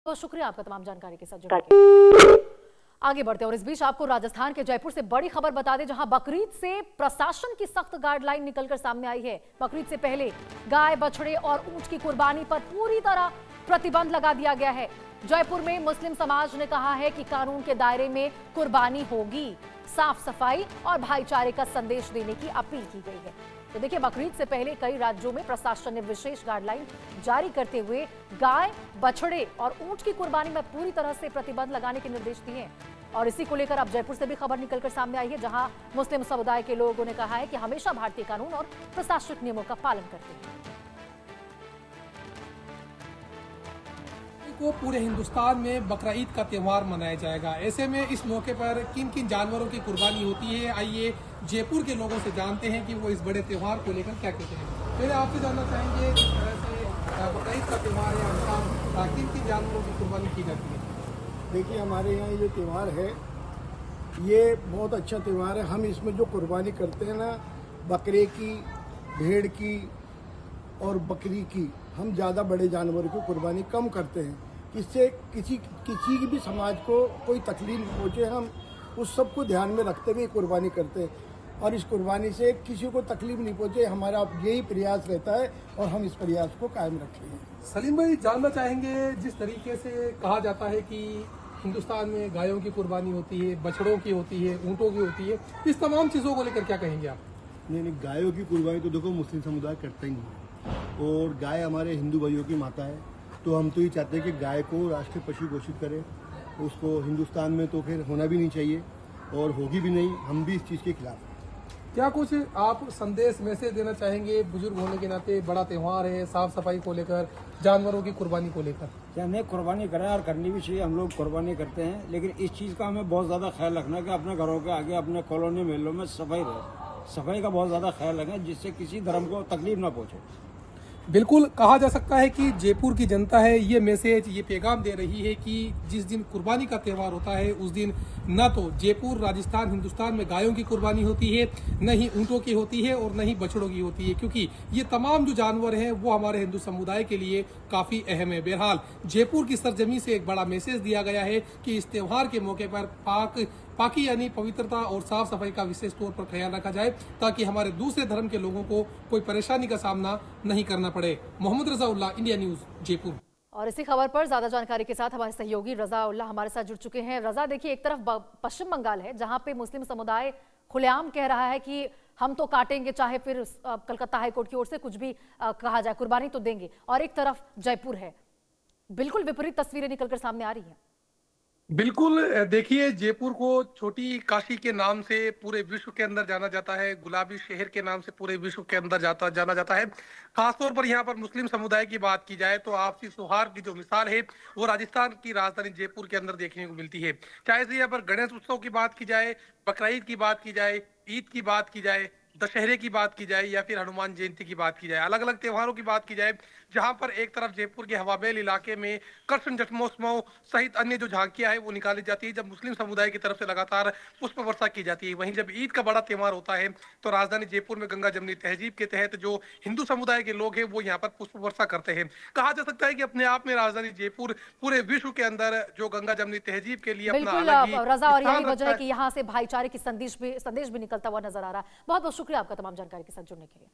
बहुत शुक्रिया आपका तमाम जानकारी के साथ जुड़ने के लिए। आगे बढ़ते हैं और इस बीच आपको राजस्थान के जयपुर से बड़ी खबर बता दें, जहां बकरीद से प्रशासन की सख्त गाइडलाइन निकलकर सामने आई है। बकरीद से पहले गाय, बछड़े और ऊंट की कुर्बानी पर पूरी तरह प्रतिबंध लगा दिया गया है। जयपुर में मुस्लिम समाज ने कहा है कि कानून के दायरे में कुर्बानी होगी। साफ सफाई और भाईचारे का संदेश देने की अपील की गई है। तो देखिए, बकरीद से पहले कई राज्यों में प्रशासन ने विशेष गाइडलाइन जारी करते हुए गाय, बछड़े और ऊंट की कुर्बानी में पूरी तरह से प्रतिबंध लगाने के निर्देश दिए हैं। और इसी को लेकर अब जयपुर से भी खबर निकलकर सामने आई है, जहां मुस्लिम समुदाय के लोगों ने कहा है कि हमेशा भारतीय कानून और प्रशासनिक नियमों का पालन करते हैं। को पूरे हिंदुस्तान में बकरा ईद का त्यौहार मनाया जाएगा। ऐसे में इस मौके पर किन किन जानवरों की कुर्बानी होती है, आइए जयपुर के लोगों से जानते हैं कि वो इस बड़े त्यौहार को लेकर क्या कहते हैं। पहले आपसे जानना चाहेंगे, जिस तरह से बकरा ईद का त्यौहार है, किन किन जानवरों की कुर्बानी की जाती है? देखिए, हमारे यहाँ ये त्यौहार है, ये बहुत अच्छा त्यौहार है। हम इसमें जो कुर्बानी करते हैं ना, बकरे की, भेड़ की और बकरी की, हम ज़्यादा बड़े जानवरों की कुर्बानी कम करते हैं। इससे किसी की भी समाज को कोई तकलीफ पहुँचे, हम उस सब को ध्यान में रखते हुए कुर्बानी करते हैं। और इस कुर्बानी से किसी को तकलीफ नहीं पहुँचे, हमारा यही प्रयास रहता है और हम इस प्रयास को कायम रखेंगे। सलीम भाई, जानना चाहेंगे, जिस तरीके से कहा जाता है कि हिंदुस्तान में गायों की कुर्बानी होती है, बछड़ों की होती है, ऊँटों की होती है, इस तमाम चीज़ों को लेकर क्या कहेंगे आप? नहीं, गायों की कुर्बानी तो देखो मुस्लिम समुदाय करता ही नहीं, और गाय हमारे हिंदू भाइयों की माता है। तो हम तो ये चाहते हैं कि गाय को राष्ट्रीय पशु घोषित करें। उसको हिंदुस्तान में तो खैर होना भी नहीं चाहिए और होगी भी नहीं, हम भी इस चीज़ के खिलाफ हैं। क्या कुछ आप संदेश मैसेज देना चाहेंगे, बुजुर्ग होने के नाते बड़ा त्यौहार है, साफ सफाई को लेकर, जानवरों की कुर्बानी को लेकर? क्या हमें कुर्बानी करें और करनी भी चाहिए, हम लोग कुर्बानी करते हैं, लेकिन इस चीज़ का हमें बहुत ज़्यादा ख्याल रखना है कि अपने घरों के आगे, अपने कॉलोनी मेलों में सफाई रहे। सफाई का बहुत ज़्यादा ख्याल रखें, जिससे किसी धर्म को तकलीफ ना पहुँचे। बिल्कुल, कहा जा सकता है कि जयपुर की जनता है ये मैसेज, ये पैगाम दे रही है कि जिस दिन कुर्बानी का त्यौहार होता है उस दिन न तो जयपुर, राजस्थान, हिंदुस्तान में गायों की कुर्बानी होती है, न ही ऊँटों की होती है और न ही बछड़ों की होती है, क्योंकि ये तमाम जो जानवर हैं वो हमारे हिंदू समुदाय के लिए काफ़ी अहम है। बहरहाल, जयपुर की सरजमी से एक बड़ा मैसेज दिया गया है कि इस त्यौहार के मौके पर पाकी यानी पवित्रता और साफ सफाई का विशेष तौर पर ख्याल रखा जाए, ताकि हमारे दूसरे धर्म के लोगों को कोई परेशानी का सामना नहीं करना पड़े। मोहम्मद रजा उल्लाह, इंडिया न्यूज, जयपुर। और इसी खबर पर ज्यादा जानकारी के साथ हमारे सहयोगी रजा उल्लाह हमारे साथ जुड़ चुके हैं। रजा, देखिए, एक तरफ पश्चिम बंगाल है, जहां पे मुस्लिम समुदाय खुलेआम कह रहा है कि हम तो काटेंगे, चाहे फिर कलकत्ता हाईकोर्ट की ओर से कुछ भी कहा जाए, कुर्बानी तो देंगे। और एक तरफ जयपुर है, बिल्कुल विपरीत तस्वीरें निकलकर सामने आ रही हैं। बिल्कुल, देखिए, जयपुर को छोटी काशी के नाम से पूरे विश्व के अंदर जाना जाता है, गुलाबी शहर के नाम से पूरे विश्व के अंदर जाना जाता है। खासतौर पर यहाँ पर मुस्लिम समुदाय की बात की जाए तो आपसी सौहार्द की जो मिसाल है वो राजस्थान की राजधानी जयपुर के अंदर देखने को मिलती है। चाहे से यहाँ पर गणेश उत्सव की बात की जाए, बकरा ईद की बात की जाए, ईद की बात की जाए, दशहरे की बात की जाए या फिर हनुमान जयंती की बात की जाए, अलग अलग त्योहारों की बात की जाए, जहां पर एक तरफ जयपुर के हवाबेल इलाके में कृष्ण जन्मोत्सव सहित अन्य जो झांकियां हैं वो निकाली जाती है, जब मुस्लिम समुदाय की तरफ से लगातार पुष्प वर्षा की जाती है। वहीं जब ईद का बड़ा त्यौहार होता है तो राजधानी जयपुर में गंगा जमनी तहजीब के तहत जो हिंदू समुदाय के लोग हैं वो यहाँ पर पुष्प वर्षा करते हैं। कहा जा सकता है कि अपने आप में राजधानी जयपुर पूरे विश्व के अंदर जो गंगा जमनी तहजीब के लिए अपना अलग ही रजा, और यही वजह है कि यहाँ से भाईचारे की संदेश भी निकलता हुआ नजर आ रहा है। बहुत बहुत शुक्रिया आपका तमाम जानकारी के साथ जुड़ने के लिए।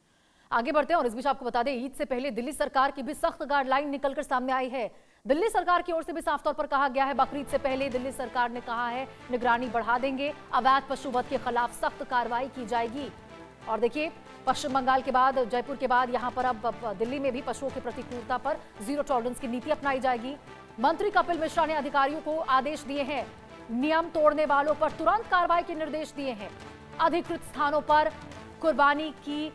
आगे बढ़ते हैं और इस बीच आपको बता दें, ईद से पहले दिल्ली सरकार की भी सख्त गाइडलाइन निकलकर सामने आई है। दिल्ली सरकार की ओर से भी साफ तौर पर कहा गया है, बकरीद से पहले दिल्ली सरकार ने कहा है निगरानी बढ़ा देंगे, अवैध पशुवध के खिलाफ सख्त कार्रवाई की जाएगी। और देखिए, पश्चिम बंगाल के बाद, जयपुर के बाद यहाँ पर अब दिल्ली में भी पशुओं की प्रतिकूलता पर जीरो टॉलरेंस की नीति अपनाई जाएगी। मंत्री कपिल मिश्रा ने अधिकारियों को आदेश दिए हैं, नियम तोड़ने वालों पर तुरंत कार्रवाई के निर्देश दिए हैं। अधिकृत स्थानों पर कुर्बानी की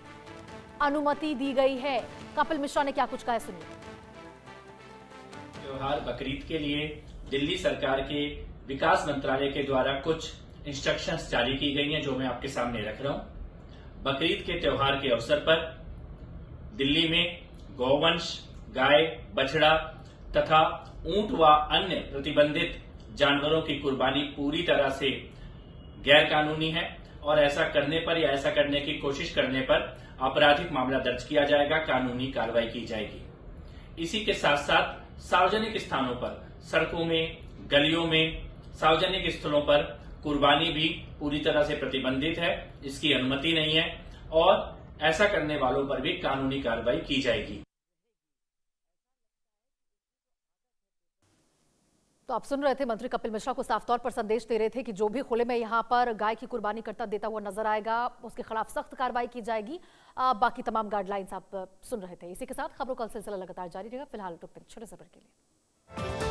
अनुमति दी गई है। कपिल मिश्रा ने क्या कुछ कहा है, सुनिए। त्योहार बकरीद के लिए दिल्ली सरकार के विकास मंत्रालय के द्वारा कुछ इंस्ट्रक्शंस जारी की गई हैं, जो मैं आपके सामने रख रहा हूं। बकरीद के त्योहार के अवसर पर दिल्ली में गौवंश, गाय, बछड़ा तथा ऊंट व अन्य प्रतिबंधित जानवरों की कुर्बानी पूरी तरह से गैर कानूनी है और ऐसा करने पर या ऐसा करने की कोशिश करने पर आपराधिक मामला दर्ज किया जाएगा, कानूनी कार्रवाई की जाएगी। इसी के साथ साथ सार्वजनिक स्थानों पर सड़कों में, गलियों में, सार्वजनिक स्थलों पर कुर्बानी भी पूरी तरह से प्रतिबंधित है। इसकी अनुमति नहीं है और ऐसा करने वालों पर भी कानूनी कार्रवाई की जाएगी। तो आप सुन रहे थे मंत्री कपिल मिश्रा को साफ तौर पर संदेश दे रहे थे कि जो भी खुले में यहाँ पर गाय की कुर्बानी करता देता हुआ नजर आएगा उसके खिलाफ सख्त कार्रवाई की जाएगी। बाकी तमाम गाइडलाइंस आप सुन रहे थे। इसी के साथ खबरों का सिलसिला लगातार जारी रहेगा। फिलहाल रुकते हैं छोटे से ब्रेक के लिए।